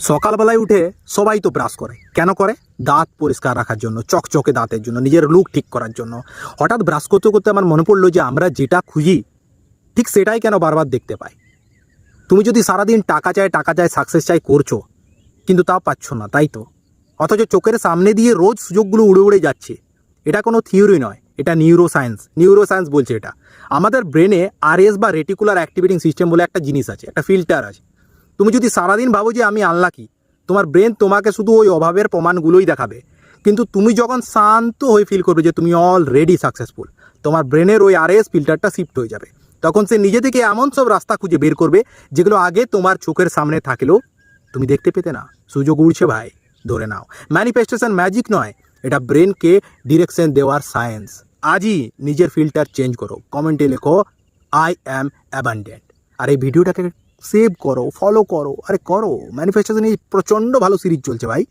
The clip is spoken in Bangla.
সকালবেলায় উঠে সবাই তো ব্রাশ করে, কেন করে? দাঁত পরিষ্কার রাখার জন্য, চকচকে দাঁতের জন্য, নিজের লুক ঠিক করার জন্য। হঠাৎ ব্রাশ করতে করতে আমার মনে পড়লো যে আমরা যেটা খুঁজি ঠিক সেটাই কেন বারবার দেখতে পাই। তুমি যদি সারাদিন টাকা চাই সাকসেস চাই করছো, কিন্তু তা পাচ্ছ না, তাই তো? অথচ চোখের সামনে দিয়ে রোজ সুযোগগুলো উড়ে উড়ে যাচ্ছে। এটা কোনো থিওরি নয়, এটা নিউরোসায়েন্স বলছে এটা। আমাদের ব্রেনে আরএস বা রেটিকুলার অ্যাক্টিভেটিং সিস্টেম বলে একটা জিনিস আছে, একটা ফিল্টার আছে। তুমি যদি সারাদিন ভাবো যে আমি আনলাকি, তোমার ব্রেন তোমাকে শুধু ওই অভাবের প্রমাণগুলোই দেখাবে। কিন্তু তুমি যখন শান্ত হয়ে ফিল করবে যে তুমি অলরেডি সাকসেসফুল, তোমার ব্রেনের ওই আরএস ফিল্টারটা শিফট হয়ে যাবে। তখন সে নিজে থেকে এমন সব রাস্তা খুঁজে বের করবে যেগুলো আগে তোমার চোখের সামনে থাকলেও তুমি দেখতে পেতে না। সুযোগ উড়ছে ভাই, ধরে নাও। ম্যানিফেস্টেশন ম্যাজিক নয়, এটা ব্রেনকে ডিরেকশন দেওয়ার সায়েন্স। আজই নিজের ফিল্টার চেঞ্জ করো, কমেন্টে লেখো আই অ্যাম অ্যাবান্ডেন্ট। আর এই ভিডিওটাকে সেভ করো, ফলো করো, আরে করো। ম্যানিফেস্টেশন এই প্রচণ্ড ভালো সিরিজ চলছে ভাই।